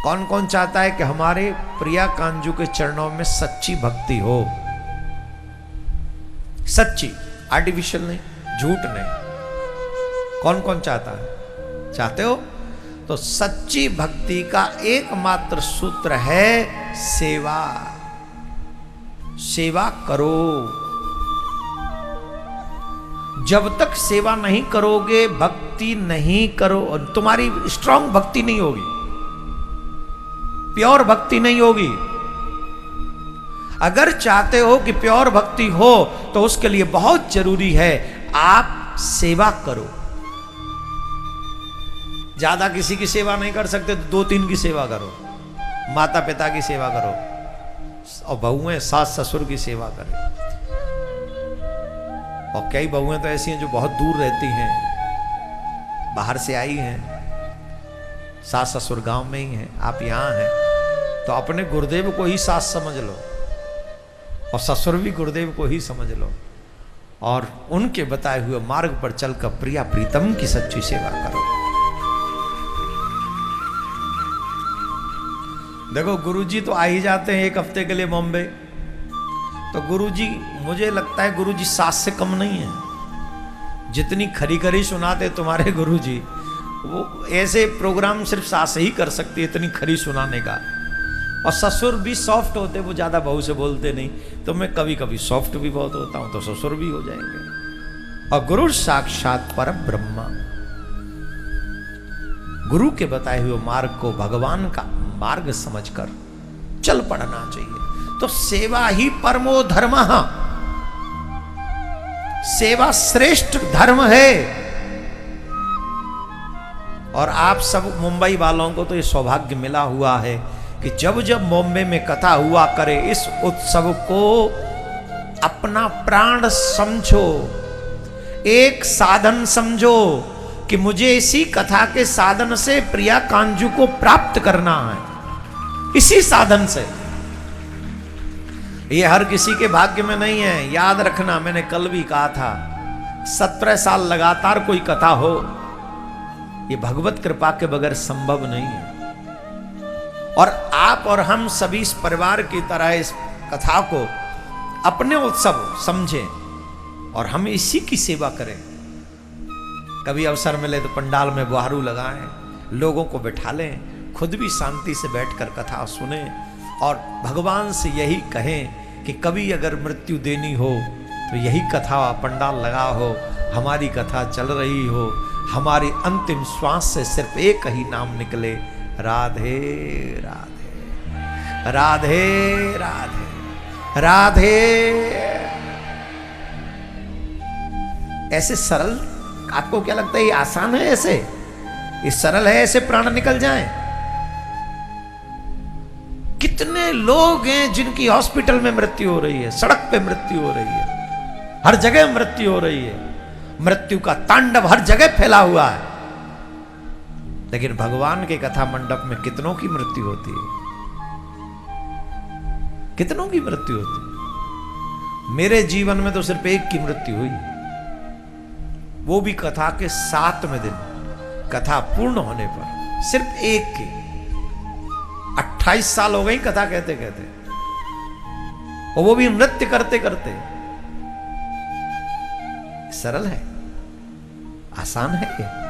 कौन कौन चाहता है कि हमारे प्रिया कांजू के चरणों में सच्ची भक्ति हो? सच्ची, आर्टिफिशियल नहीं, झूठ नहीं। कौन कौन चाहता है? चाहते हो? तो सच्ची भक्ति का एकमात्र सूत्र है सेवा। सेवा करो। जब तक सेवा नहीं करोगे, भक्ति नहीं करो, तुम्हारी स्ट्रांग भक्ति नहीं होगी, प्योर भक्ति नहीं होगी। अगर चाहते हो कि प्योर भक्ति हो तो उसके लिए बहुत जरूरी है आप सेवा करो। ज्यादा किसी की सेवा नहीं कर सकते तो 2-3 की सेवा करो। माता पिता की सेवा करो, और बहुएं सास ससुर की सेवा करें। और कई बहुएं तो ऐसी हैं जो बहुत दूर रहती हैं, बाहर से आई हैं, सास ससुर गांव में ही हैं, आप यहाँ हैं, तो अपने गुरुदेव को ही सास समझ लो और ससुर भी गुरुदेव को ही समझ लो, और उनके बताए हुए मार्ग पर चलकर प्रिया प्रीतम की सच्ची सेवा करो। देखो गुरुजी तो आ ही जाते हैं 1 हफ्ते के लिए बॉम्बे, तो गुरुजी, मुझे लगता है गुरुजी सास से कम नहीं है। जितनी खरी खरी सुनाते तुम्हारे गुरुजी, वो ऐसे प्रोग्राम सिर्फ सास ही कर सकती है, इतनी खरी सुनाने का। और ससुर भी सॉफ्ट होते, वो ज्यादा बहू से बोलते नहीं, तो मैं कभी कभी सॉफ्ट भी बहुत होता हूं, तो ससुर भी हो जाएंगे। और गुरु साक्षात परम ब्रह्मा, गुरु के बताए हुए मार्ग को भगवान का मार्ग समझकर चल पड़ना चाहिए। तो सेवा ही परमो धर्मः, सेवा श्रेष्ठ धर्म है। और आप सब मुंबई वालों को तो ये सौभाग्य मिला हुआ है कि जब जब बॉम्बे में कथा हुआ करे, इस उत्सव को अपना प्राण समझो, एक साधन समझो कि मुझे इसी कथा के साधन से प्रिया कांजू को प्राप्त करना है, इसी साधन से। ये हर किसी के भाग्य में नहीं है, याद रखना। मैंने कल भी कहा था, 17 साल लगातार कोई कथा हो, ये भगवत कृपा के बगैर संभव नहीं है। और आप और हम सभी इस परिवार की तरह इस कथा को अपने उत्सव समझें और हम इसी की सेवा करें। कभी अवसर मिले तो पंडाल में बुहारू लगाएं, लोगों को बिठा लें, खुद भी शांति से बैठकर कथा सुने, और भगवान से यही कहें कि कभी अगर मृत्यु देनी हो तो यही कथा पंडाल लगा हो, हमारी कथा चल रही हो, हमारी अंतिम श्वास से सिर्फ एक ही नाम निकले, राधे राधे राधे राधे राधे। ऐसे सरल, आपको क्या लगता है ये आसान है? ऐसे ये सरल है, ऐसे प्राण निकल जाएं? कितने लोग हैं जिनकी हॉस्पिटल में मृत्यु हो रही है, सड़क पे मृत्यु हो रही है, हर जगह मृत्यु हो रही है, मृत्यु का तांडव हर जगह फैला हुआ है। लेकिन भगवान के कथा मंडप में कितनों की मृत्यु होती है, कितनों की मृत्यु होती है। मेरे जीवन में तो सिर्फ एक की मृत्यु हुई, वो भी कथा के 7वें दिन, कथा पूर्ण होने पर, सिर्फ एक की। 28 साल हो गई कथा कहते कहते, और वो भी नृत्य करते करते। सरल है, आसान है ये।